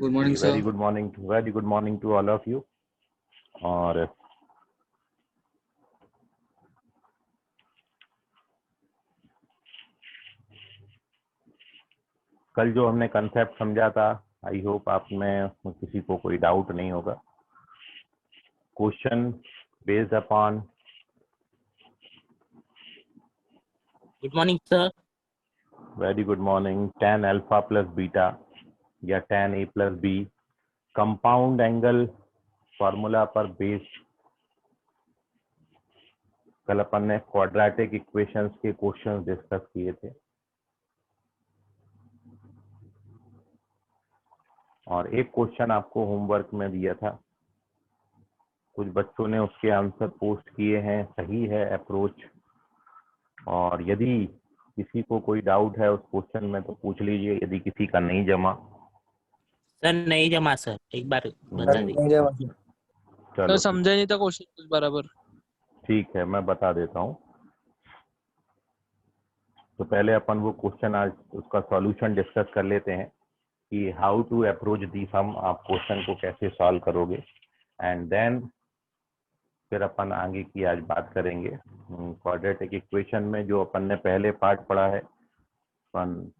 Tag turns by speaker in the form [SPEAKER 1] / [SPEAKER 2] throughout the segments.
[SPEAKER 1] Good morning sir.
[SPEAKER 2] Very good morning to all of you. और कल जो हमने कंसेप्ट समझा था, आई होप आप में किसी को कोई डाउट नहीं होगा। Question based upon
[SPEAKER 3] good morning sir.
[SPEAKER 2] Very good morning tan alpha plus beta या tan a plus b compound angle formula पर बेस्ड कल अपन ने क्वाड्रेटिक इक्वेशंस के क्वेश्चंस डिस्कस किए थे और एक क्वेश्चन आपको होमवर्क में दिया था। कुछ बच्चों ने उसके आंसर पोस्ट किए हैं, सही है अप्रोच। और यदि किसी को कोई डाउट है उस क्वेश्चन में तो पूछ लीजिए, यदि किसी का नहीं जमा।
[SPEAKER 3] सर नहीं जमा सर, एक बार बता दीजिए।
[SPEAKER 2] चलो
[SPEAKER 4] समझा नहीं था क्वेश्चन कुछ बराबर।
[SPEAKER 2] ठीक है, मैं बता देता हूँ। तो पहले अपन वो क्वेश्चन आज उसका सॉल्यूशन डिस्कस कर लेते हैं कि हाउ टू अप्रोच दी सम, आप क्वेश्चन को कैसे सॉल्व करोगे। एंड देन फिर अपन आगे की आज बात करेंगे। क्वाड्रेटिक इक्वेशन में जो अपन ने पहले पार्ट पढ़ा है, अपन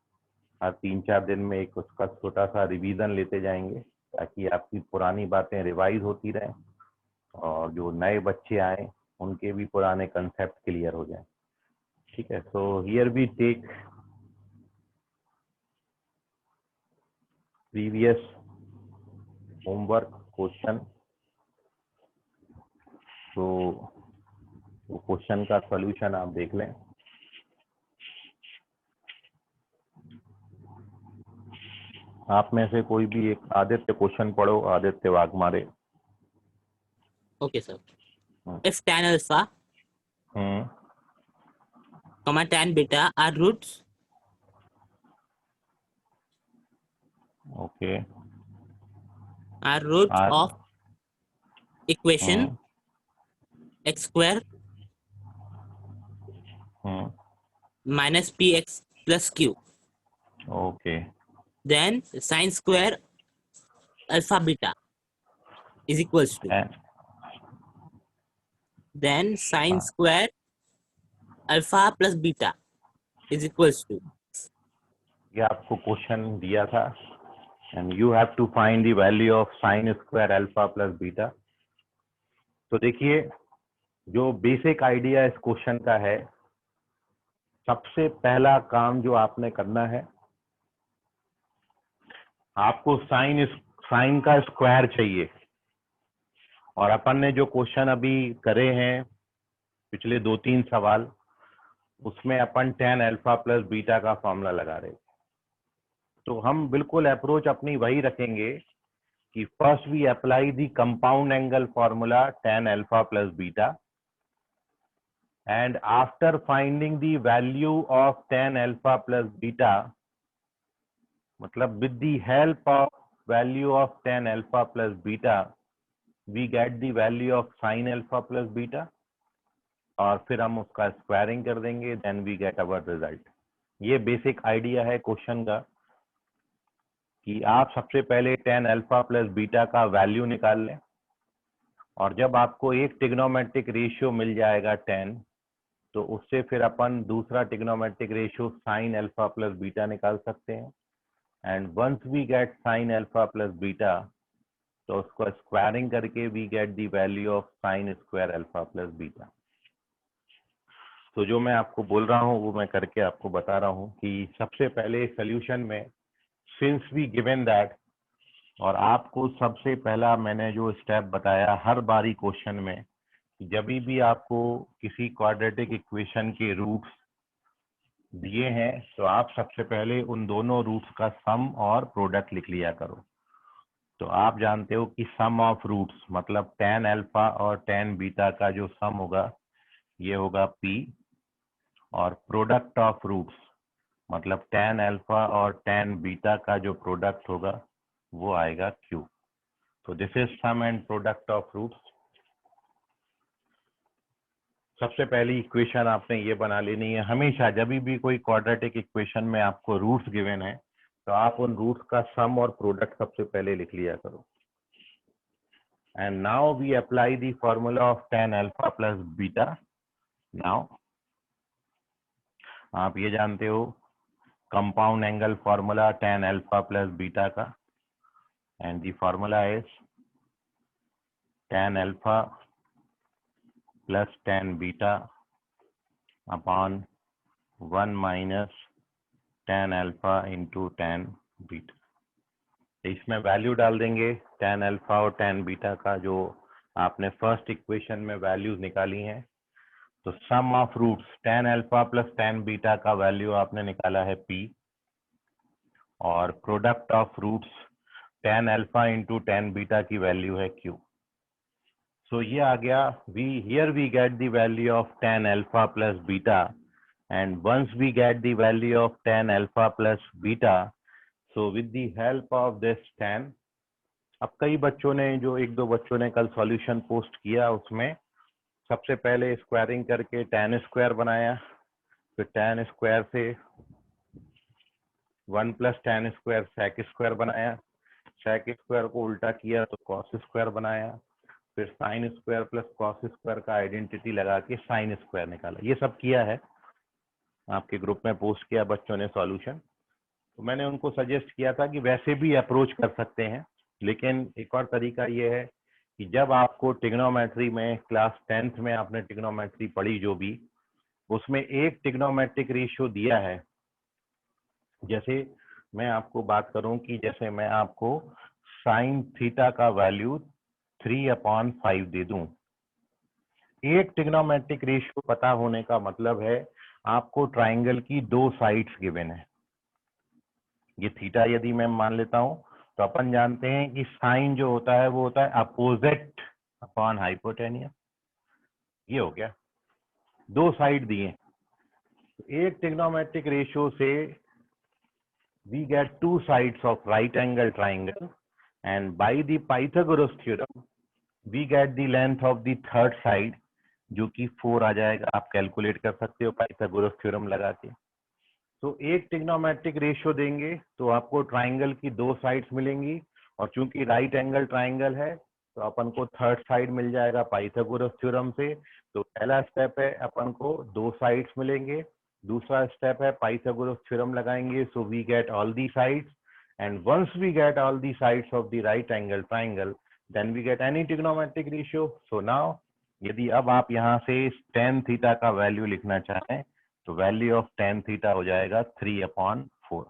[SPEAKER 2] हर 3-4 दिन में एक उसका छोटा सा रिवीजन लेते जाएंगे ताकि आपकी पुरानी बातें रिवाइज होती रहें और जो नए बच्चे आए उनके भी पुराने कंसेप्ट क्लियर हो जाएं। ठीक है, so here we take previous homework question. तो वो क्वेश्चन का सॉल्यूशन आप देख लें। आप में से कोई भी एक आदित्य क्वेश्चन पढ़ो, Aditya Waghmare.
[SPEAKER 3] Okay sir. If tan alpha comma tan beta are roots
[SPEAKER 2] okay
[SPEAKER 3] of equation x square minus px plus q,
[SPEAKER 2] okay
[SPEAKER 3] then sin square alpha beta is equals to, then sin square alpha plus beta is equals to।
[SPEAKER 2] ये आपको question दिया था and you have to find the value of sine square alpha plus beta. तो देखिए, जो basic idea इस question का है, सबसे पहला काम जो आपने करना है, आपको साइन का स्क्वायर चाहिए। और अपन ने जो क्वेश्चन अभी करे हैं पिछले 2-3 सवाल, उसमें अपन tan अल्फा प्लस बीटा का फॉर्मूला लगा रहे थे। तो हम बिल्कुल अप्रोच अपनी वही रखेंगे कि first we apply the compound angle formula tan alpha plus beta, and after finding the value of tan alpha plus beta, मतलब with the help of value of tan alpha plus beta we get the value of sin alpha plus beta, और फिर हम उसका squaring कर देंगे, then we get our result। ये basic idea है question का कि आप सबसे पहले tan alpha plus beta का वैल्यू निकाल लें, और जब आपको एक ट्रिग्नोमेट्रिक रेशियो मिल जाएगा 10, तो उससे फिर अपन दूसरा trigonometric ratio sine alpha plus beta निकाल सकते हैं। And once we get sine alpha plus beta, तो उसको स्क्वायरिंग करके we get the value of sine square alpha plus beta. तो जो मैं आपको बोल रहा हूँ वो मैं करके आपको बता रहा हूँ कि सबसे पहले सोल्यूशन में सिंस वी गिवन दैट, और आपको सबसे पहला मैंने जो स्टेप बताया हर बारी क्वेश्चन में, जब भी आपको किसी क्वाड्रेटिक इक्वेशन के रूट्स दिए हैं तो आप सबसे पहले उन दोनों रूट्स का सम और प्रोडक्ट लिख लिया करो। तो आप जानते हो कि सम ऑफ रूट्स मतलब tan अल्फा और tan बीटा का जो सम होगा ये होगा p, और प्रोडक्ट ऑफ रूट्स मतलब tan अल्फा और tan बीटा का जो प्रोडक्ट होगा वो आएगा q। तो this is sum and product of roots. सबसे पहली इक्वेशन आपने ये बना लेनी है। हमेशा जब भी कोई क्वाड्रेटिक इक्वेशन में आपको रूट्स गिवन है तो आप उन रूट्स का सम और प्रोडक्ट सबसे पहले लिख लिया करो। And now we apply the formula of tan alpha plus beta. Now आप ये जानते हो compound angle formula tan alpha plus beta का, and the formula is tan alpha plus tan beta upon 1 minus tan alpha into tan beta. इसमें value डाल देंगे tan alpha और tan beta का, जो आपने फर्स्ट इक्वेशन में वैल्यूज निकाली हैं। तो sum of roots tan alpha plus tan beta का वैल्यू आपने निकाला है p, और product of roots tan alpha into tan beta की वैल्यू है q। सो ये आ गया, here we get the value of tan alpha plus beta, and once we get the value of tan alpha plus beta, so with the help of this tan, अब कई बच्चों ने, जो एक दो बच्चों ने कल सॉल्यूशन पोस्ट किया, उसमें सबसे पहले स्क्वायरिंग करके tan स्क्वायर बनाया, फिर tan स्क्वायर से 1 plus tan square sec square बनाया, sec स्क्वायर को उल्टा किया तो cos स्क्वायर बनाया, फिर sine square plus cos square का आइडेंटिटी लगा के साइन स्क्वायर निकाला। ये सब किया है, आपके ग्रुप में पोस्ट किया बच्चों ने सॉल्यूशन। तो मैंने उनको सजेस्ट किया था कि वैसे भी अप्रोच कर सकते हैं, लेकिन एक और तरीका ये है कि जब आपको ट्रिग्नोमेट्री में क्लास 10th में आपने ट्रिग्नोमेट्री पढ़ी जो भी, उसमें एक ट्रिग्नोमेट्रिक रेशियो दिया है। जैसे मैं आपको बात करूं कि जैसे मैं आपको साइन थीटा का वैल्यू 3/5 दे दूं, एक ट्रिग्नोमेट्रिक रेशियो पता होने का मतलब है आपको ट्राइंगल की दो साइड्स गिवन है। ये थीटा यदि मैं मान लेता हूं, तो अपन जानते हैं कि साइन जो होता है वो होता है अपोजिट अपॉन हाइपोटेनियस। ये हो गया, दो साइड दिए। एक ट्रिग्नोमेट्रिक रेशियो से we get two sides of right angle triangle, and by the Pythagoras theorem we get the length of the third side, जो कि 4 आ जाएगा। आप कैलकुलेट कर सकते हो पाइथागोरस थ्योरम लगा के। तो एक ट्रिग्नोमेट्रिक रेशियो देंगे तो आपको ट्राइंगल की दो साइड्स मिलेंगी, और चूंकि राइट एंगल ट्राइंगल है तो अपन को थर्ड साइड मिल जाएगा पाइथागोरस थ्योरम से। तो पहला स्टेप है अपन को दो साइड्स मिलेंगे, दूसरा स्टेप है पाइथागोरस थ्योरम लगाएंगे, so we get all the sides, and once we get all the sides of the right angle triangle, then we get any trigonometric ratio. So now यदि अब आप यहाँ से tan थीटा का value लिखना चाहें, तो वैल्यू ऑफ tan थीटा हो जाएगा 3/4।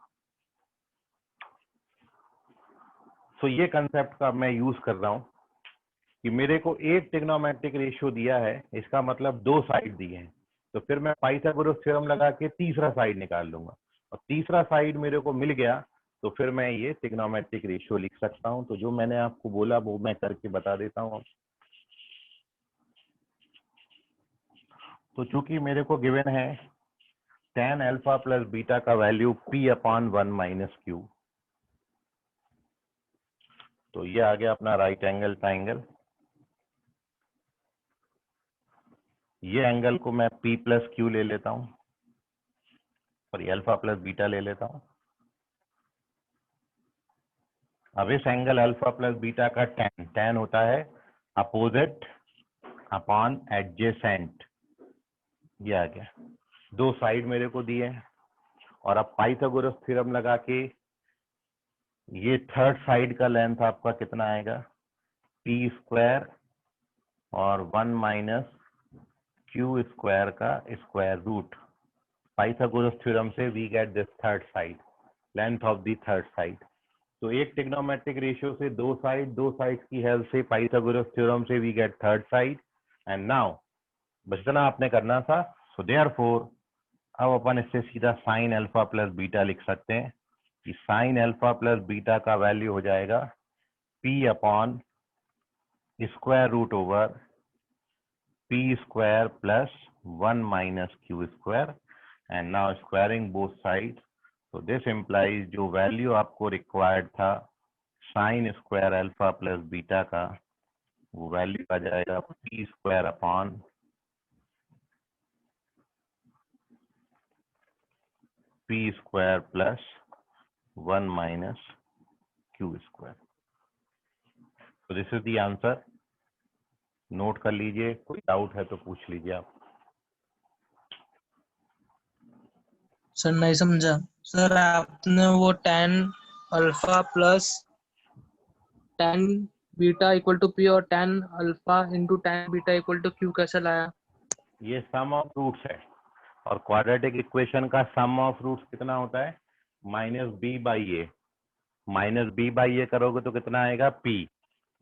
[SPEAKER 2] सो ये कंसेप्ट का मैं यूज कर रहा हूँ कि मेरे को एक ट्रिग्नोमेट्रिक रेशियो दिया है, इसका मतलब दो साइड दिए हैं, तो फिर मैं पाइथागोरस थ्योरम लगा के तीसरा साइड निकाल लूंगा, और तीसरा साइड मेरे को मिल गया तो फिर मैं ये ट्रिग्नोमेट्रिक रेशियो लिख सकता हूँ। तो जो मैंने आपको बोला वो मैं करके बता देता हूँ। तो चूंकि मेरे को गिवन है tan अल्फा प्लस बीटा का वैल्यू p/1 माइनस q, तो ये आ गया अपना राइट एंगल ट्राइंगल। ये एंगल को मैं p प्लस क्यू ले लेता हूँ, और ये अल्फा प्लस बीटा ले लेता हूँ। अब इस एंगल अल्फा प्लस बीटा का tan होता है अपोजिट अपॉन एडजेसेंट। ये आ गया, दो साइड मेरे को दिए हैं, और अब पाइथागोरस थ्योरम लगा के ये थर्ड साइड का लेंथ आपका कितना आएगा, p स्क्वायर और 1 माइनस क्यू स्क्वायर का स्क्वायर रूट। पाइथागोरस थ्योरम से we get this third side, length of the third side. तो एक ट्रिग्नोमेट्रिक रेशियो से दो साइड की हेल्प से पाइथागोरस थ्योरम से we get third side. And now बस इतना आपने करना था। सो देयरफॉर अब अपन इससे सीधा साइन अल्फा प्लस बीटा लिख सकते हैं कि साइन अल्फा प्लस बीटा का वैल्यू हो जाएगा p/, square root over p square plus 1 minus q square, and now squaring both side. तो दिस इम्प्लाइज जो वैल्यू आपको रिक्वायर्ड था sine square alpha plus beta का, वो वैल्यू आ जाएगा p square upon p square plus 1 minus q square. So this is the answer. Note कर लीजिए, कोई डाउट है तो पूछ लीजिए आप.
[SPEAKER 4] सर नहीं समझा सर, आपने वो tan alpha plus tan beta equal to p और tan alpha into tan beta equal to q कैसे लाया?
[SPEAKER 2] ये सम ऑफ रूट्स है और क्वाड्रेटिक इक्वेशन का सम ऑफ रूट्स कितना होता है? Minus b by a. Minus b by a करोगे तो कितना आएगा? पी.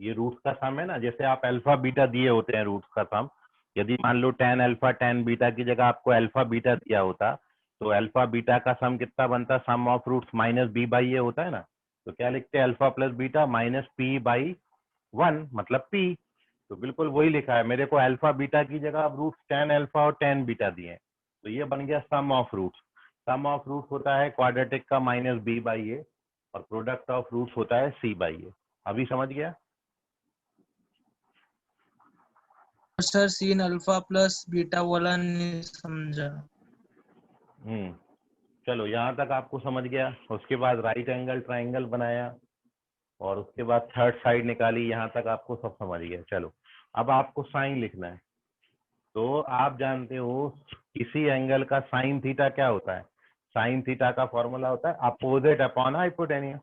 [SPEAKER 2] ये रूट्स का सम है ना, जैसे आप अल्फा बीटा दिए होते हैं रूट्स का सम. यदि मान लो tan अल्फा tan बीटा की जगह आपको अल्फा बीटा दिया होता तो अल्फा बीटा का सम कितना बनता? Sum of roots minus b by a होता है ना. तो क्या लिखते हैं? Alpha plus beta minus p by 1 मतलब पी. तो बिल्कुल वही लिखा है. मेरे को अल्फा बीटा की जगह अब रूट्स tan अल्फा और tan बीटा दिए हैं, तो ये बन गया sum of roots. Sum of roots होता है क्वाड्रेटिक का माइनस बी बाई ए और प्रोडक्ट ऑफ रूट्स होता है सी बाई ए. अभी समझ गया?
[SPEAKER 4] Sir sin alpha plus beta वाला नहीं समझा.
[SPEAKER 2] चलो यहाँ तक आपको समझ गया. उसके बाद राइट एंगल ट्राइंगल बनाया और उसके बाद थर्ड साइड निकाली. यहाँ तक आपको सब समझ गया. चलो अब आपको साइन लिखना है. तो आप जानते हो किसी एंगल का साइन थीटा क्या होता है? साइन थीटा का फॉर्मूला होता है अपोजिट अपॉन हाइपोटेन्यूस.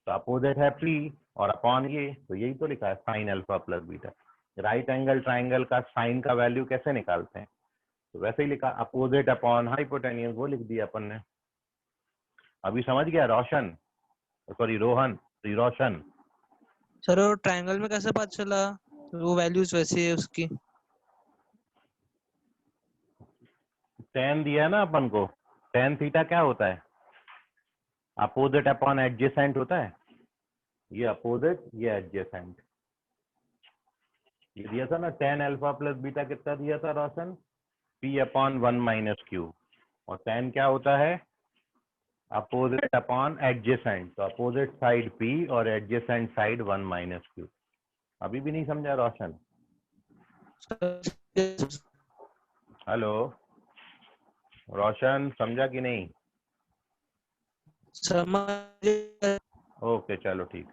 [SPEAKER 2] तो अपोजिट है पी और अपॉन ये, तो यही तो लिखा है sign alpha plus beta. Right angle triangle का साइन का वैल्यू कैसे निकालते हैं? तो वैसे ही लिखा अपोजिट अपॉन हाइपोटेन्यूस, वो लिख दिया अपन ने. अभी समझ गया रोशन? सॉरी रोहन, रोशन.
[SPEAKER 4] सर वो ट्रायंगल में कैसे पता चला वो वैल्यूज वैसी है उसकी?
[SPEAKER 2] tan दिया है ना अपन को. tan थीटा क्या होता है? अपोजिट अपॉन एडजेसेंट होता है. ये अपोजिट, ये एडजेसेंट. ये दिया था ना tan अल्फा प्लस बीटा कितना दिया था रोशन? p upon 1 minus Q. और tan क्या होता है? Opposite upon adjacent. तो अपोजिट साइड p और एडजेसेंट साइड 1 माइनस क्यू. अभी भी नहीं समझा रोशन? हेलो रोशन, समझा कि नहीं?
[SPEAKER 4] समझ.
[SPEAKER 2] ओके चलो ठीक.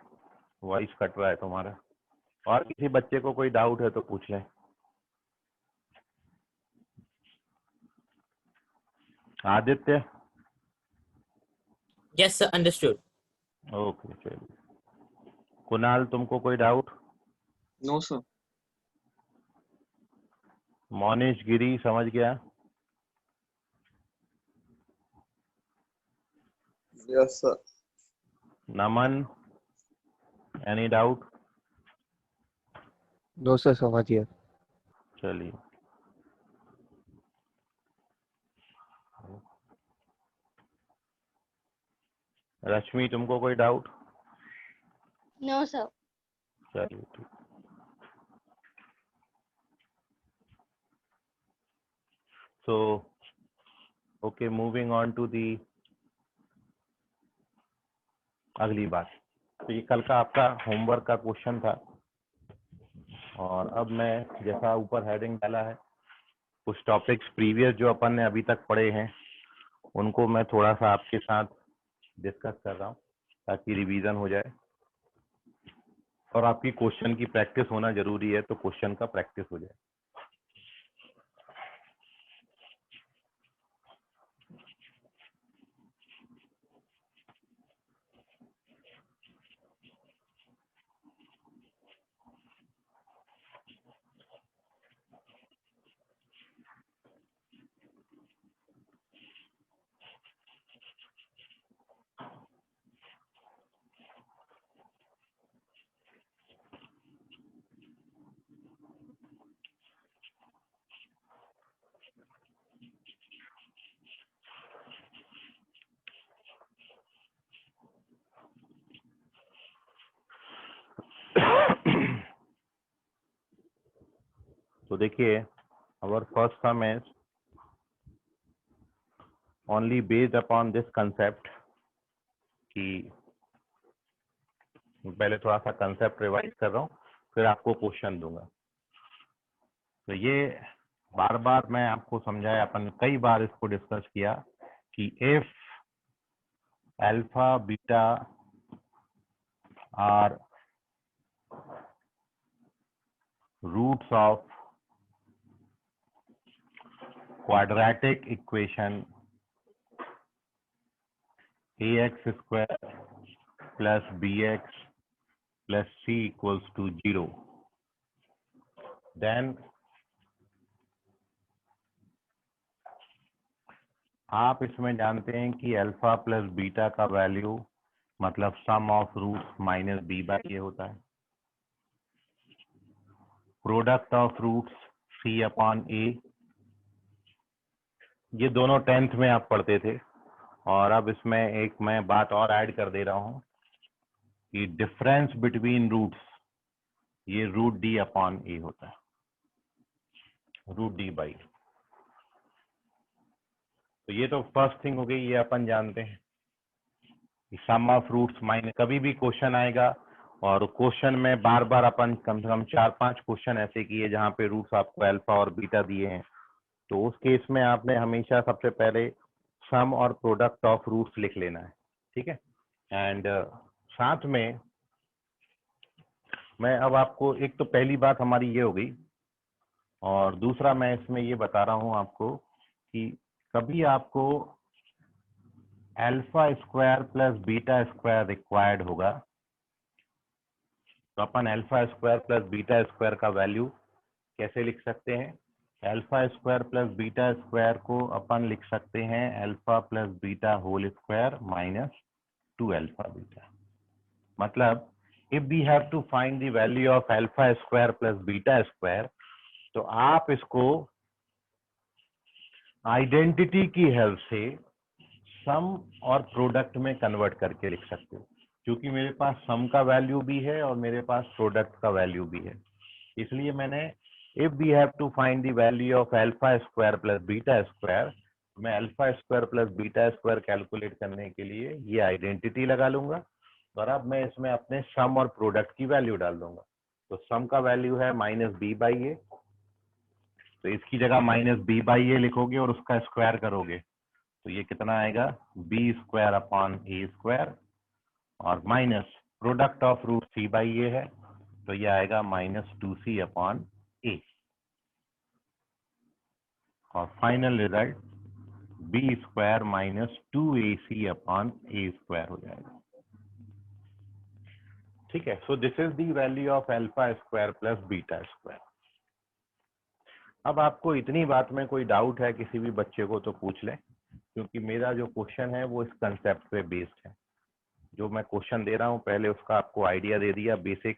[SPEAKER 2] वॉइस कट रहा है तुम्हारा. और किसी बच्चे को कोई डाउट है तो पूछ लें. Aditya.
[SPEAKER 3] Yes, sir. Understood.
[SPEAKER 2] Okay चलिए. कुणाल, तुमको कोई doubt?
[SPEAKER 1] No sir.
[SPEAKER 2] Monish Giri समझ गया?
[SPEAKER 1] Yes sir.
[SPEAKER 2] Naman, any doubt?
[SPEAKER 5] No sir, समझ गया.
[SPEAKER 2] चलिए. रश्मि, तुमको कोई डाउट?
[SPEAKER 6] No sir.
[SPEAKER 2] चलिए ठीक. So okay, moving on to the अगली बात. तो ये कल का आपका होमवर्क का क्वेश्चन था और अब मैं जैसा ऊपर हेडिंग डाला है, कुछ टॉपिक्स प्रीवियस जो अपन ने अभी तक पढ़े हैं उनको मैं थोड़ा सा आपके साथ डिस्कस कर रहा हूँ ताकि रिवीजन हो जाए. और आपकी क्वेश्चन की प्रैक्टिस होना जरूरी है, तो क्वेश्चन का प्रैक्टिस हो जाए. तो देखिए, our first sum is only based upon this concept कि पहले थोड़ा सा कंसेप्ट रिवाइज कर रहा हूँ, फिर आपको क्वेश्चन दूंगा. तो ये बार बार मैं आपको समझाया, अपन कई बार इसको डिस्कस किया कि if alpha beta are roots of quadratic equation ax square plus bx plus c equals to 0, then आप इसमें जानते हैं कि अल्फा प्लस बीटा का वैल्यू मतलब sum of roots minus b by a होता है, product of roots c upon a, ये दोनों 10th में आप पढ़ते थे। और अब इसमें एक मैं बात और ऐड कर दे रहा हूं कि डिफरेंस बिटवीन रूट्स ये रूट डी अपॉन ए होता है, रूट डी बाई। तो ये तो फर्स्ट थिंग हो गई, ये अपन जानते हैं कि सम ऑफ रूट्स माइनस, कभी भी क्वेश्चन आएगा और क्वेश्चन में बार बार अपन कम से कम 4-5 क्वेश्चन ऐसे किए जहां पे रूट्स आपको अल्फा और बीटा दिए हैं, तो उस केस में आपने हमेशा सबसे पहले सम और प्रोडक्ट ऑफ रूट्स लिख लेना है, ठीक है। एंड साथ में मैं अब आपको, एक तो पहली बात हमारी ये हो गई, और दूसरा मैं इसमें ये बता रहा हूं आपको कि कभी आपको alpha square plus beta square required होगा, तो अपन alpha square plus beta square का वैल्यू कैसे लिख सकते हैं? Alpha square plus beta square को अपन लिख सकते हैं alpha plus beta whole square minus 2 alpha beta. मतलब if we have to find the value of alpha square plus beta square, तो आप इसको आइडेंटिटी की हेल्प से सम और प्रोडक्ट में कन्वर्ट करके लिख सकते हो, क्योंकि मेरे पास सम का वैल्यू भी है और मेरे पास प्रोडक्ट का वैल्यू भी है। इसलिए मैंने if we have to find the value of alpha square plus beta square, मैं alpha square plus beta square calculate करने के लिए ये आइडेंटिटी लगा लूंगा, और अब मैं इसमें अपने सम और प्रोडक्ट की वैल्यू डाल दूंगा। तो सम का वैल्यू है माइनस बी बाई ए, तो इसकी जगह माइनस बी बाई ए लिखोगे और उसका स्क्वायर करोगे, तो ये कितना आएगा, b square upon a square, और minus product of root c by a है, तो ये आएगा माइनस 2c अपॉन ए, और final result b square minus 2ac upon a square हो जाएगा। ठीक है, so this is the value of alpha square plus beta square. अब आपको इतनी बात में कोई डाउट है किसी भी बच्चे को तो पूछ ले, क्योंकि मेरा जो क्वेश्चन है वो इस कंसेप्ट पे बेस्ड है। जो मैं क्वेश्चन दे रहा हूँ पहले उसका आपको आइडिया दे दिया बेसिक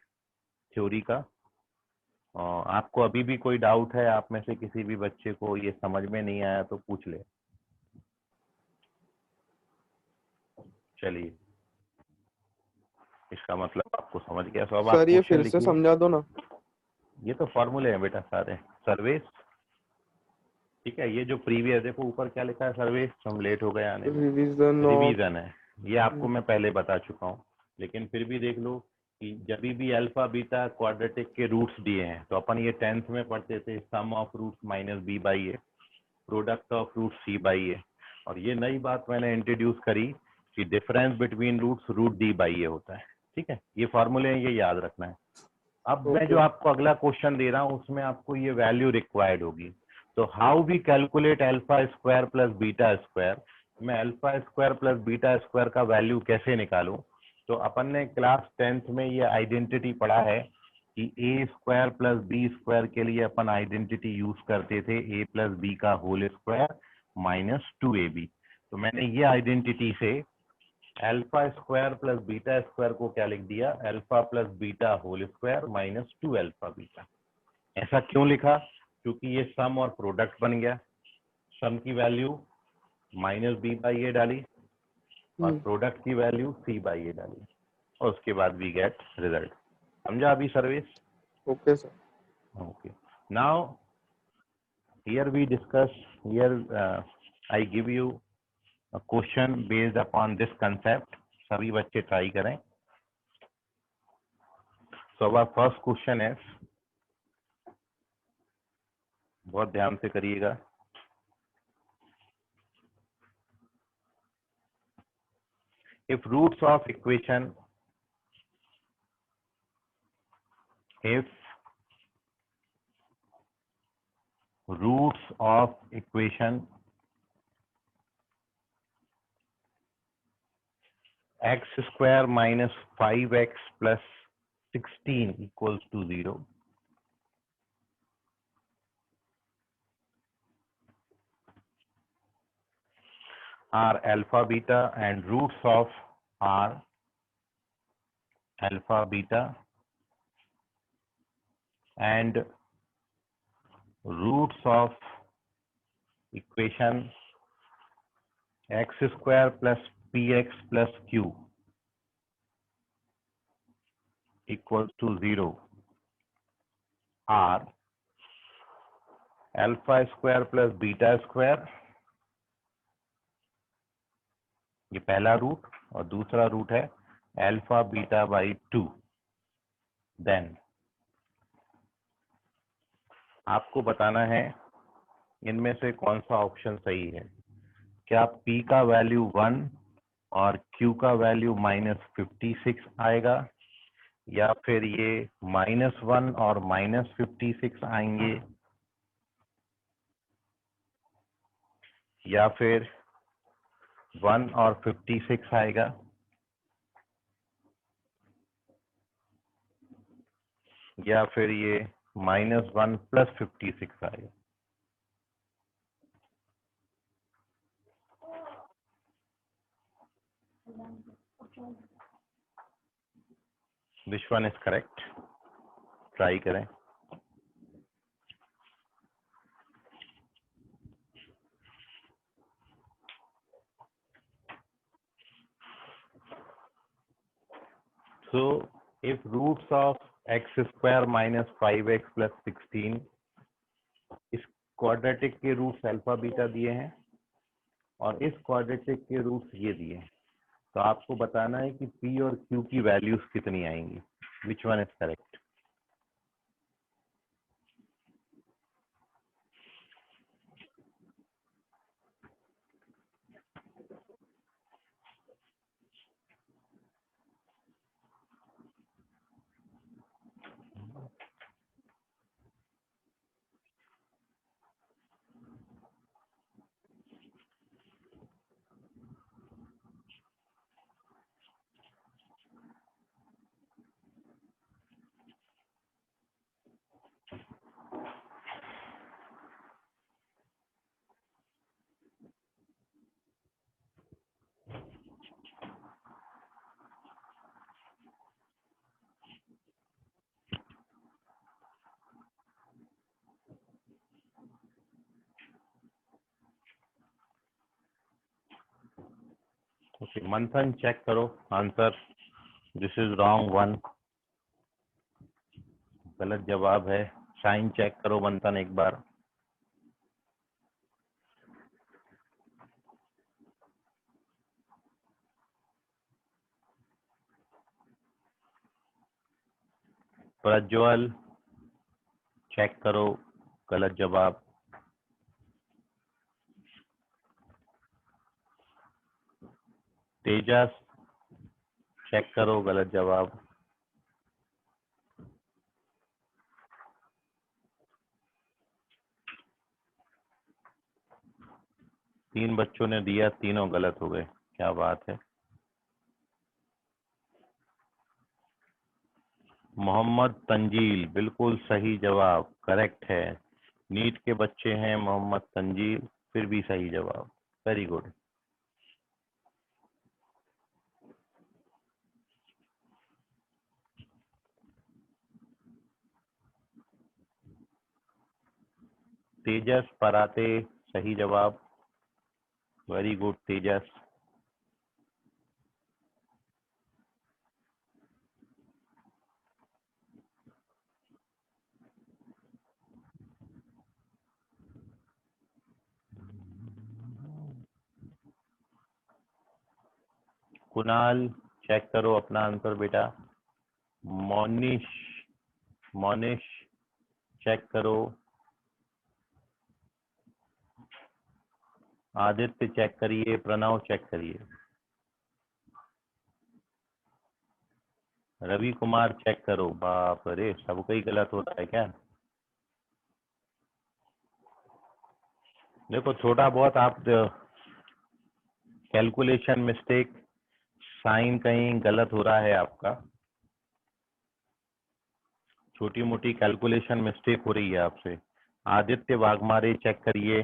[SPEAKER 2] थ्योरी का। आपको अभी भी कोई डाउट है, आप में से किसी भी बच्चे को ये समझ में नहीं आया तो पूछ ले। चलिए, इसका मतलब आपको समझ गया। तो अब आप
[SPEAKER 1] सर ये
[SPEAKER 2] क्वेश्चन
[SPEAKER 1] फिर से
[SPEAKER 2] लिखिए।
[SPEAKER 1] समझा दो ना।
[SPEAKER 2] ये तो फॉर्मूले हैं बेटा सारे, सर्विस, ठीक है। ये जो प्रीवियस, देखो ऊपर क्या लिखा है, सर्विस, हम लेट हो गए आने में, रिवीजन है, ये आपको मैं पहले बता चुका हूँ। लेकिन फिर भी देख लो कि जब भी अल्फा बीटा क्वाड्रेटिक के रूट्स दिए हैं, तो अपन ये 10th में पढ़ते थे, sum of roots minus b by a, product of root c by a, और ये नई बात मैंने इंट्रोड्यूस करी कि difference between roots root d by a होता है। ठीक है, ये फॉर्मूले हैं, ये याद रखना है। अब मैं जो आपको अगला क्वेश्चन दे रहा हूँ उसमें आपको ये वैल्यू रिक्वायर्ड होगी। तो how we calculate alpha square plus beta square, मैं alpha square plus beta square का वैल्यू कैसे निकालूं? तो अपन ने क्लास 10th में ये आइडेंटिटी पढ़ा है कि a square plus b square के लिए अपन आइडेंटिटी यूज करते थे ए प्लस बी का होल स्क्वायर माइनस 2ab। तो मैंने ये आइडेंटिटी से alpha square plus beta square को क्या लिख दिया, alpha plus beta whole square minus 2 alpha beta. ऐसा क्यों लिखा? क्योंकि ये सम और प्रोडक्ट बन गया। सम की वैल्यू माइनस बी बाई ए डाली और प्रोडक्ट की वैल्यू सी बाई ए डाली, और उसके बाद वी गेट रिजल्ट। समझा अभी service?
[SPEAKER 1] Okay sir.
[SPEAKER 2] Okay. Now, here we discuss, I give you a question based upon this concept. सभी बच्चे ट्राई करें। So our first question is, बहुत ध्यान से करिएगा। if roots of equation if roots of equation x square minus 5x plus 16 equals to 0, are alpha beta, and roots of are alpha beta and roots of equation x square plus px plus q equals to 0 are alpha square plus beta square, ये पहला root, और दूसरा root है alpha beta by 2। Then आपको बताना है इनमें से कौन सा ऑप्शन सही है। क्या p का वैल्यू 1 और q का वैल्यू -56 आएगा, या फिर ये -1 और -56 आएंगे, या फिर 1 और 56 आएगा, या फिर ये -1 प्लस 56 आएगा। Which one is correct? Try करें। So if roots of x square minus 5x plus 16, इस क्वाड्रेटिक के रूट्स अल्फा बीटा दिए हैं और इस क्वाड्रेटिक के रूट्स ये दिए हैं, तो आपको बताना है कि p और q की वैल्यूज कितनी आएंगी। Which one is correct? Okay, मंथन चेक करो answer. This is wrong one, गलत जवाब है। साइन चेक करो मंथन एक बार। प्रज्वल चेक करो, गलत जवाब। तेजस चेक करो, गलत जवाब। तीन बच्चों ने दिया, तीनों गलत हो गए, क्या बात है। मोहम्मद तंजील बिल्कुल सही जवाब, करेक्ट है। नीट के बच्चे हैं मोहम्मद तंजील, फिर भी सही जवाब, वेरी गुड। तेजस पराते सही जवाब, वेरी गुड तेजस। कुणाल चेक करो अपना आंसर बेटा। मोनिश चेक करो। आदित्य चेक करिए, प्रणव चेक करिए। रवि कुमार चेक करो, बाप रे सबका ही गलत होता है क्या? देखो थोड़ा बहुत आप कैलकुलेशन मिस्टेक, साइन कहीं गलत हो रहा है आपका, छोटी मोटी कैलकुलेशन मिस्टेक हो रही है आपसे। आदित्य वाघमारे चेक करिए।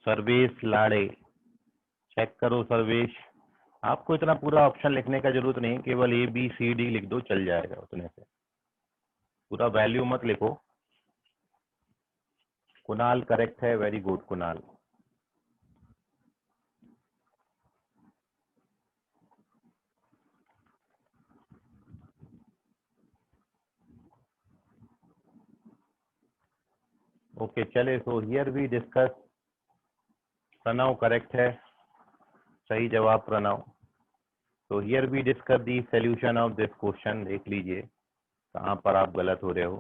[SPEAKER 2] सर्वेश लाड़े चेक करो। सर्वेश, आपको इतना पूरा ऑप्शन लिखने का जरूरत नहीं, केवल ABCD लिख दो चल जाएगा, उतने से पूरा वैल्यू मत लिखो। कुणाल करेक्ट है, वेरी गुड कुणाल। ओके चले, so here we discuss. Pranav correct है, सही जवाब प्रणव। तो here we discuss the solution of this question. देख लीजिए कहाँ पर आप गलत हो रहे हो।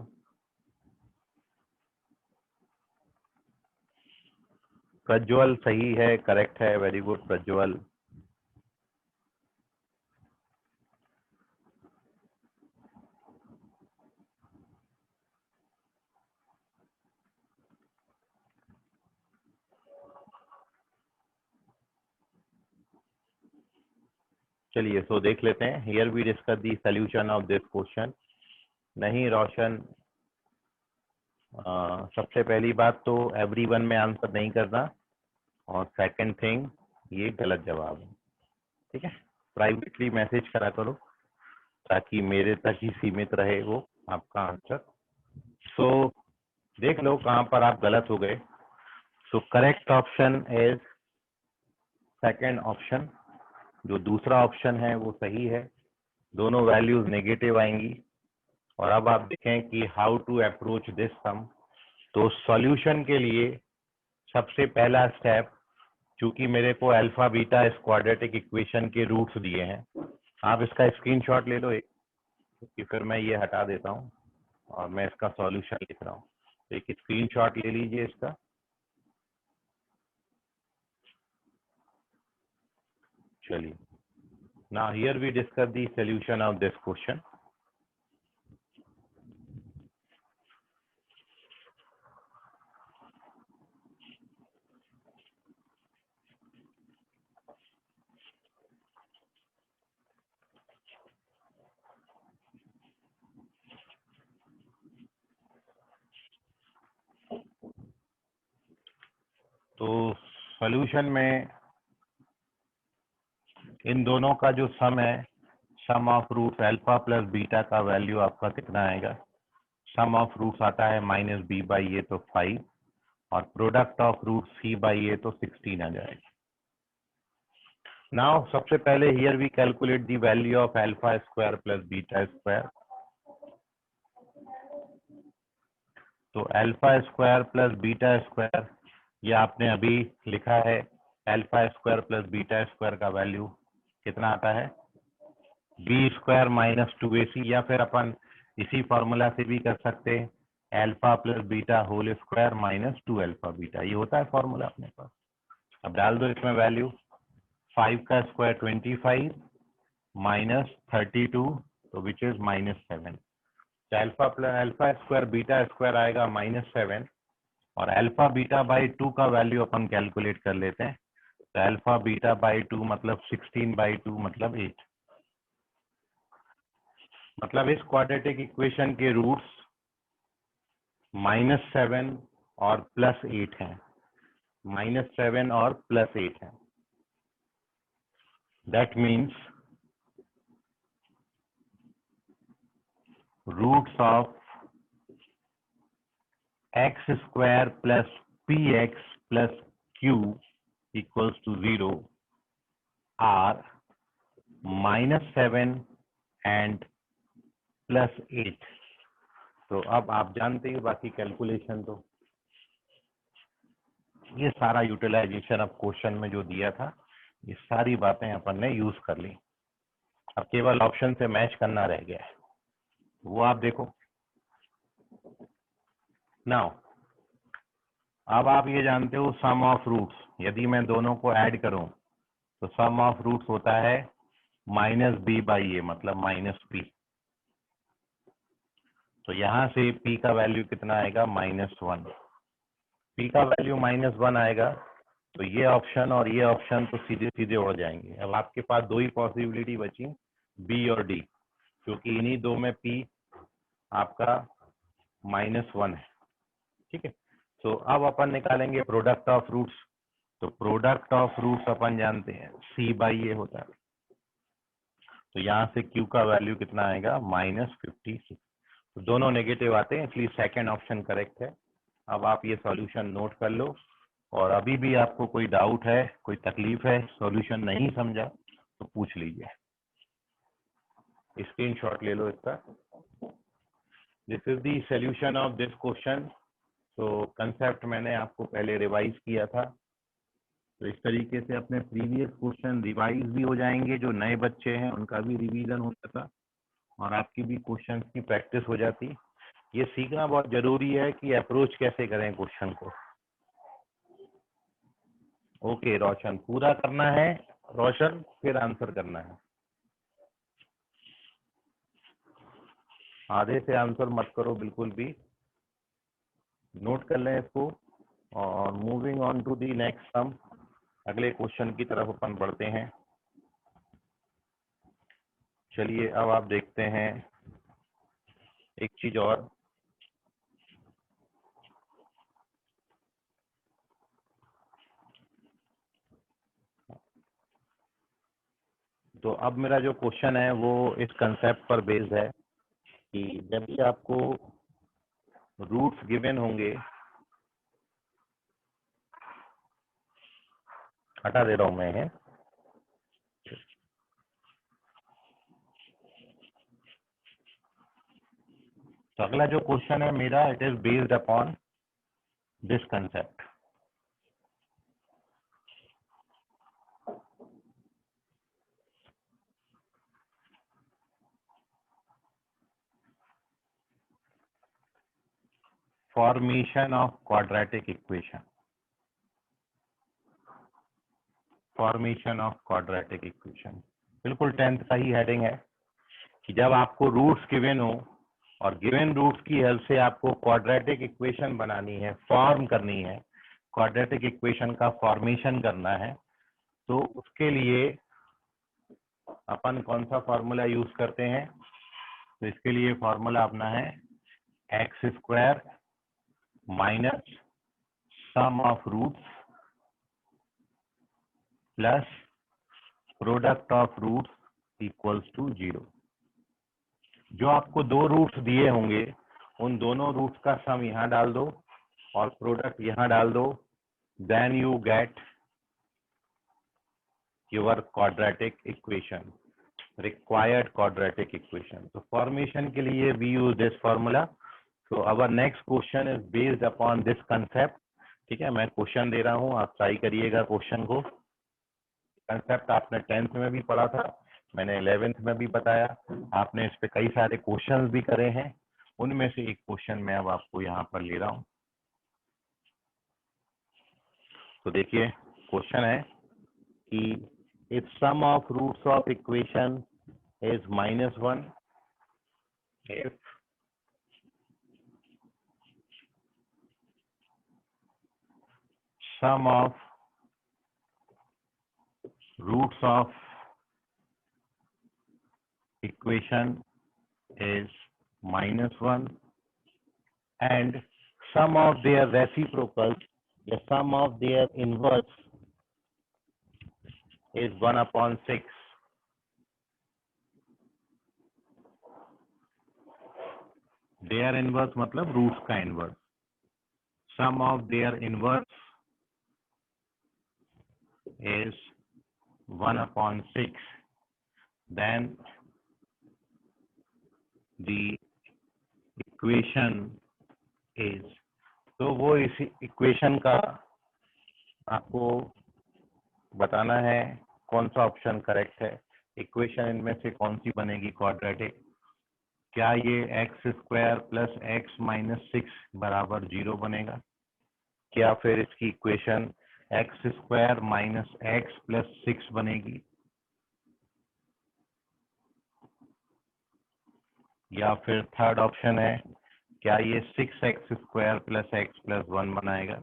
[SPEAKER 2] प्रज्वल सही है, करेक्ट है, वेरी गुड प्रज्वल। चलिए सो देख लेते हैं। Here we discuss the solution of this question. नहीं रोशन, सबसे पहली बात तो एवरीवन में आंसर नहीं करना, और सेकंड थिंग ये गलत जवाब है, ठीक है। प्राइवेटली मैसेज करा करो ताकि मेरे तक ही सीमित रहे वो आपका आंसर। सो देख लो कहाँ पर आप गलत हो गए। So correct option is second option. जो दूसरा ऑप्शन है वो सही है, दोनों वैल्यूज नेगेटिव आएंगी। और अब आप देखें कि हाउ टू अप्रोच दिस सम। तो सॉल्यूशन के लिए सबसे पहला स्टेप, चूंकि मेरे को अल्फा बीटा इस क्वाड्रेटिक इक्वेशन के रूट्स दिए हैं, आप इसका स्क्रीनशॉट ले लो एक, क्योंकि फिर मैं ये हटा देता हूँ और मैं इसका सॉल्यूशन लिख रहा हूँ। तो एक स्क्रीनशॉट ले लीजिए इसका। चलिए, now here we discuss the solution of this question. तो सॉल्यूशन में इन दोनों का जो सम है, sum of roots alpha plus beta का वैल्यू आपका कितना आएगा? सम ऑफ रूट्स आता है -b/a तो 5, और प्रोडक्ट ऑफ रूट c/a तो 16 आ जाएगा। नाउ सबसे पहले here we calculate the value of alpha square plus beta square. तो alpha square plus beta square, ये आपने अभी लिखा है। Alpha square plus beta square का वैल्यू कितना आता है? बी स्क्वायर माइनस 2ac, या फिर अपन इसी फॉर्मूला से भी कर सकते हैं, alpha plus beta whole square minus 2 alpha beta. ये होता है फॉर्मूला अपने पास। अब डाल दो इसमें वैल्यू। 5 का स्क्वायर 25 माइनस 32, तो which is -7। Alpha square beta square आएगा -7, और अल्फा बीटा बाई 2 का वैल्यू अपन कैलकुलेट कर लेते हैं। तो अल्फा बीटा बाई 2 मतलब 16/2 मतलब 8। मतलब इस क्वाड्रेटिक इक्वेशन के रूट्स -7 और +8 हैं। -7 और +8 हैं। That means roots of x square plus px plus q equals to 0 are -7 and +8। तो अब आप जानते हैं बाकी कैलकुलेशन। तो ये सारा यूटिलाइजेशन अब क्वेश्चन में जो दिया था, ये सारी बातें अपन ने यूज कर ली। अब केवल ऑप्शन से मैच करना रह गया है, वो आप देखो। नाउ अब आप ये जानते हो सम ऑफ रूट्स, यदि मैं दोनों को ऐड करूं तो सम ऑफ रूट्स होता है -b/a, मतलब -p। तो यहां से p का वैल्यू कितना आएगा? -1। p का वैल्यू -1 आएगा तो ये ऑप्शन और ये ऑप्शन तो सीधे सीधे उड़ जाएंगे। अब आपके पास दो ही पॉसिबिलिटी बची, b और d, क्योंकि इन्हीं दो में p आपका -1 है। ठीक है, तो अब अपन निकालेंगे प्रोडक्ट ऑफ रूट्स। तो प्रोडक्ट ऑफ रूट्स अपन जानते हैं c/a होता है। तो यहाँ से q का वैल्यू कितना आएगा? -56। तो दोनों नेगेटिव आते हैं, इसलिए सेकंड ऑप्शन करेक्ट है। अब आप ये सॉल्यूशन नोट कर लो, और अभी भी आपको कोई डाउट है, कोई तकलीफ है, सॉल्यूशन नहीं समझा तो पूछ लीजिए। स्क्रीनशॉट ले लो इसका। This is the solution of this question. तो कंसेप्ट मैंने आपको पहले रिवाइज किया था, तो इस तरीके से अपने प्रीवियस क्वेश्चन रिवाइज भी हो जाएंगे। जो नए बच्चे हैं उनका भी रिवीजन हो जाता और आपकी भी क्वेश्चन की प्रैक्टिस हो जाती। ये सीखना बहुत जरूरी है कि अप्रोच कैसे करें क्वेश्चन को। ओके रोशन, पूरा करना है रोशन, फिर आंसर करना है। आधे से आंसर मत करो बिल्कुल भी, नोट कर लें इसको। और moving on to the next sum, अगले क्वेश्चन की तरफ अपन बढ़ते हैं। चलिए अब आप देखते हैं एक चीज और। तो अब मेरा जो क्वेश्चन है वो इस कंसेप्ट पर बेस्ड है कि जब भी आपको रूट्स गिवन होंगे, हटा दे रहा हूं मैं है। तो अगला जो क्वेश्चन है मेरा, it is based upon this concept. Formation of quadratic equation. Formation of quadratic equation बिल्कुल 10th का ही हेडिंग है कि जब आपको रूट्स गिवन हो और गिवन रूट्स की हेल्प से आपको क्वाड्रेटिक इक्वेशन बनानी है, फॉर्म करनी है, क्वाड्रेटिक इक्वेशन का फॉर्मेशन करना है, तो उसके लिए अपन कौन सा फॉर्मूला यूज करते हैं? तो इसके लिए फॉर्मूला अपना है x² minus sum of roots plus product of roots equals to 0। जो आपको दो रूट्स दिए होंगे उन दोनों रूट्स का सम यहाँ डाल दो और प्रोडक्ट यहाँ डाल दो, then you get your quadratic equation, required quadratic equation. तो फॉर्मेशन के लिए वी यूज दिस फॉर्मूला। तो our next question is based upon this concept. ठीक है, मैं क्वेश्चन दे रहा हूँ, आप ट्राई करिएगा क्वेश्चन को। कंसेप्ट आपने 10th में भी पढ़ा था, मैंने 11th में भी बताया, आपने इस पे कई सारे क्वेश्चंस भी करे हैं। उनमें से एक क्वेश्चन मैं अब आपको यहाँ पर ले रहा हूँ। तो देखिए क्वेश्चन है कि if sum of roots of equation is -1, if sum of roots of equation is -1 and sum of their reciprocals, the sum of their inverse is 1/6. Their inverse मतलब रूट्स का inverse. Sum of their inverse is 1/6. Then the equation is, तो वो इस equation का आपको बताना है कौन सा ऑप्शन करेक्ट है। इक्वेशन इनमें से कौन सी बनेगी क्वाड्रेटिक? क्या ये x square plus x minus 6 बराबर 0 बनेगा? क्या फिर इसकी equation x square minus x plus 6 बनेगी? या फिर थर्ड ऑप्शन है, क्या ये 6x square plus x plus 1 बनाएगा?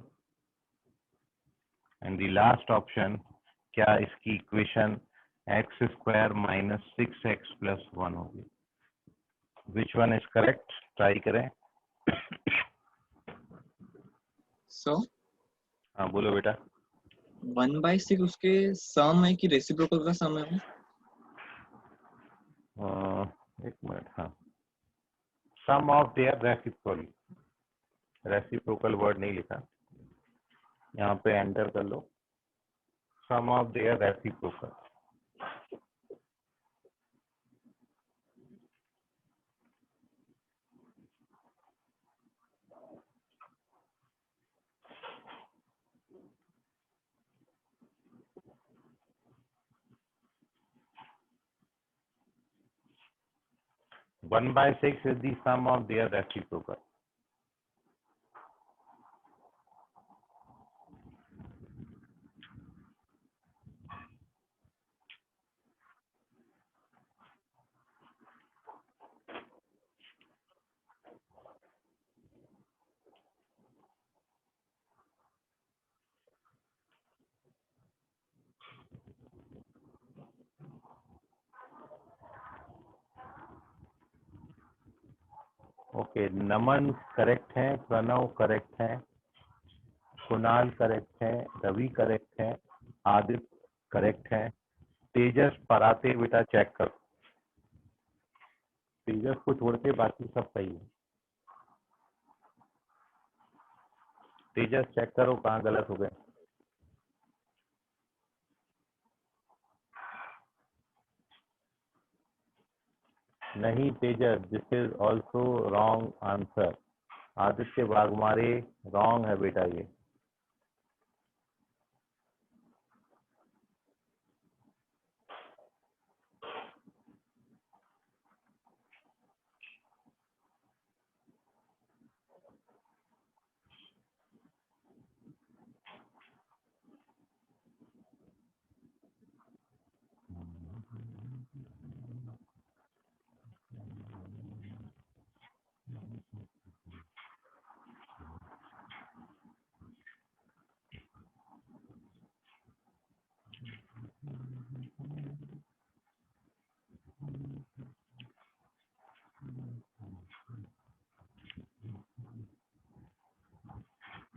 [SPEAKER 2] एंड द लास्ट ऑप्शन, क्या इसकी equation x square minus 6x plus 1 होगी? Which one is correct? Try करें।
[SPEAKER 1] सो
[SPEAKER 2] हाँ बोलो बेटा।
[SPEAKER 1] 1/6 उसके सम है कि रेसिप्रोकल का सम है वो?
[SPEAKER 2] एक मिनट। हाँ, sum of their reciprocal, reciprocal word नहीं लिखा, यहाँ पे एंटर कर लो। Sum of their reciprocal. One by 6 is the sum of their reciprocal. Okay, Naman correct है, प्रणव करेक्ट है, कुणाल करेक्ट है, रवि करेक्ट है, आदित्य करेक्ट है, तेजस पराते बेटा चेक करो। तेजस को छोड़ के बाकी सब सही है। तेजस चेक करो कहाँ गलत हो गए। नहीं Tejas, this is also wrong answer. Aditya Waghmare wrong है बेटा ये।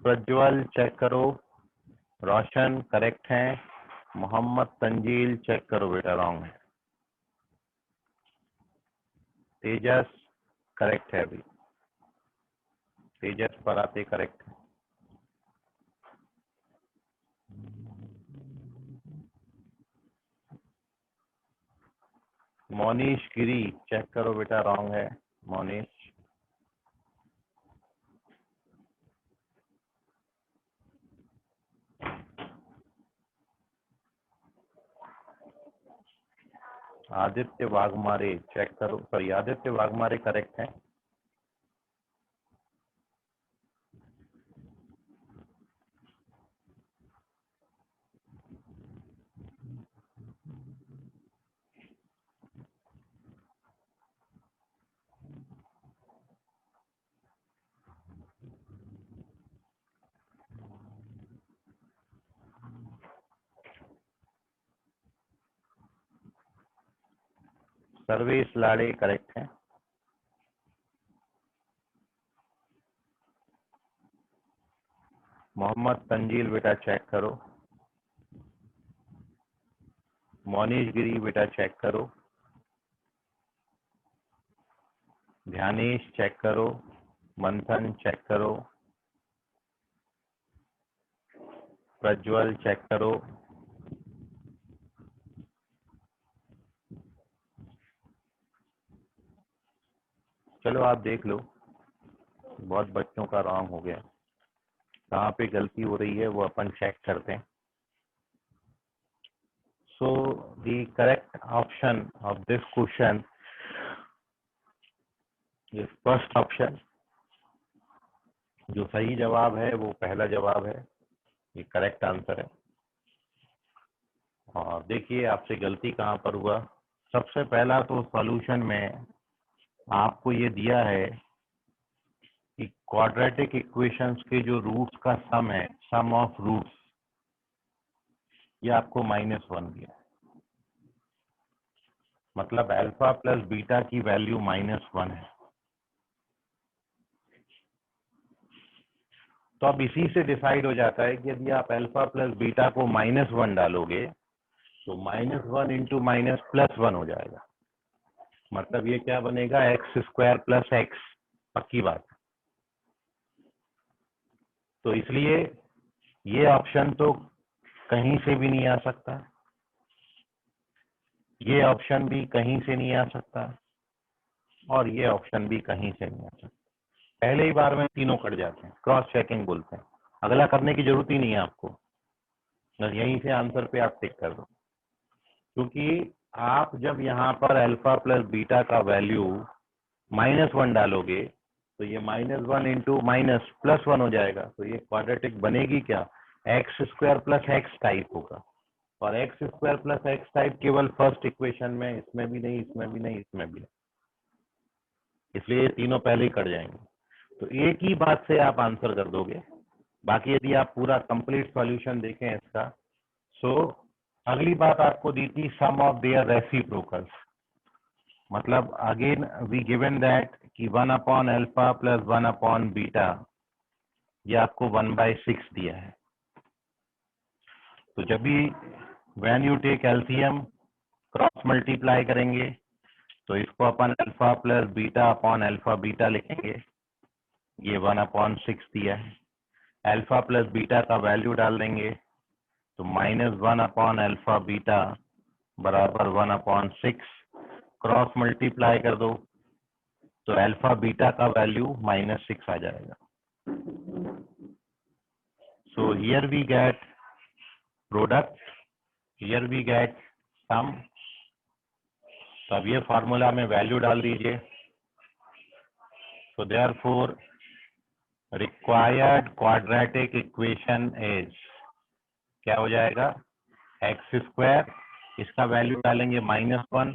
[SPEAKER 2] प्रज्वल चेक करो, रोशन करेक्ट है, मोहम्मद तंजील चेक करो बेटा रॉन्ग है, तेजस करेक्ट है अभी, तेजस पराते करेक्ट है। मोनीश गिरी चेक करो बेटा रॉन्ग है, मोनीश। आदित्य वाघमारे चेक करो, सॉरी आदित्य वाघमारे करेक्ट है। सर्वेश लाड़े करेक्ट है। मोहम्मद तंजील बेटा चेक करो, मोनीश गिरी बेटा चेक करो, ध्यानेश चेक करो, मंथन चेक करो, प्रज्वल चेक करो, चलो आप देख लो, बहुत बच्चों का रॉन्ग हो गया। कहाँ पे गलती हो रही है वो अपन चेक करते हैं. So the correct option of this question is first option. जो सही जवाब है वो पहला जवाब है, ये करेक्ट आंसर है. और देखिए आपसे गलती कहाँ पर हुआ. सबसे पहला तो सॉल्यूशन में आपको ये दिया है कि क्वाड्रेटिक इक्वेशंस के जो रूट्स का सम है, सम ऑफ रूट्स, ये आपको -1 दिया है. मतलब अल्फा प्लस बीटा की वैल्यू -1 है. तो अब इसी से डिसाइड हो जाता है कि यदि आप अल्फा प्लस बीटा को -1 डालोगे तो -1 इंटू +1 हो जाएगा. मतलब ये क्या बनेगा, x² + x. पक्की बात. तो इसलिए ये ऑप्शन तो कहीं से भी नहीं आ सकता, ये ऑप्शन भी कहीं से नहीं आ सकता, और ये ऑप्शन भी कहीं से नहीं आ सकता. पहले ही बार में तीनों कट जाते हैं. क्रॉस चेकिंग बोलते हैं. अगला करने की जरूरत ही नहीं है आपको, बस यहीं से आंसर पे आप टिक कर दो. क्योंकि आप जब यहाँ पर अल्फा प्लस बीटा का वैल्यू -1 डालोगे तो ये -1 इंटू +1 हो जाएगा. तो ये क्वाड्रेटिक बनेगी क्या, x² + x टाइप होगा. और x² + x टाइप केवल फर्स्ट इक्वेशन में, इसमें भी नहीं, इसमें भी नहीं, इसमें भी नहीं. इसलिए ये तीनों पहले ही कट जाएंगे. तो एक ही बात से आप आंसर कर दोगे. बाकी यदि आप पूरा कंप्लीट सॉल्यूशन देखें इसका, सो अगली बात आपको दी थी सम ऑफ देयर रेसिप्रोकल्स. मतलब अगेन वी गिवन दैट कि 1/α + 1/β, ये आपको 1/6 दिया है. तो जब भी when you take LCM cross multiply करेंगे तो इसको अपन alpha plus beta upon alpha beta लिखेंगे. ये 1/6 दिया है. अल्फा प्लस बीटा का वैल्यू डाल देंगे तो -1/α बीटा बराबर 1/6. क्रॉस मल्टीप्लाई कर दो तो अल्फा बीटा का वैल्यू -6 आ जाएगा. So here we get product, here we get sum. तो अब ये फार्मूला में वैल्यू डाल दीजिए. So therefore required quadratic equation is, क्या हो जाएगा, x², इसका वैल्यू डालेंगे -1,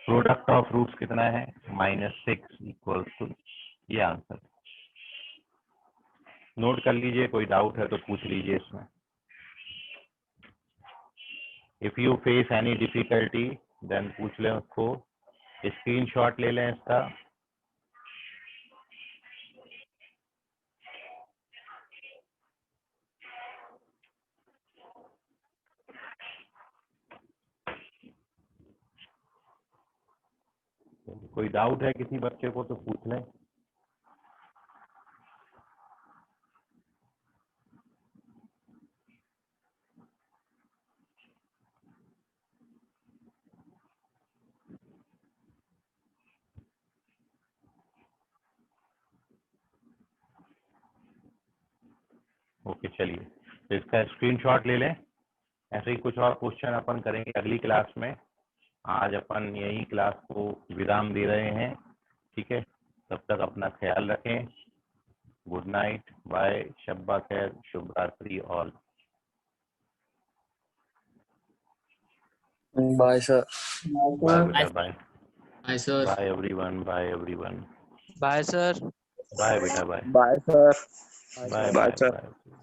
[SPEAKER 2] प्रोडक्ट ऑफ रूट्स कितना है -6 इक्वल्स टू, ये आंसर. नोट कर लीजिए, कोई डाउट है तो पूछ लीजिए इसमें. If you face any difficulty then पूछ लें उसको. स्क्रीनशॉट ले लें इसका. कोई डाउट है किसी बच्चे को तो पूछ लें. ओके चलिए, तो इसका स्क्रीनशॉट ले लें. ऐसे ही कुछ और क्वेश्चन अपन करेंगे अगली क्लास में. आज अपन यही क्लास को विराम दे रहे हैं. ठीक है, तब तक अपना ख्याल रखें. गुड नाइट, बाय, शब्बा खैर, शुभ रात्रि ऑल.
[SPEAKER 5] Bye sir.
[SPEAKER 2] बाय बेटा, bye.
[SPEAKER 4] Hi sir.
[SPEAKER 2] Bye everyone, bye everyone.
[SPEAKER 4] Bye sir.
[SPEAKER 2] Bye बेटा, bye.
[SPEAKER 5] Bye sir.
[SPEAKER 2] Bye
[SPEAKER 5] bye
[SPEAKER 2] bye
[SPEAKER 5] sir.
[SPEAKER 2] Bye.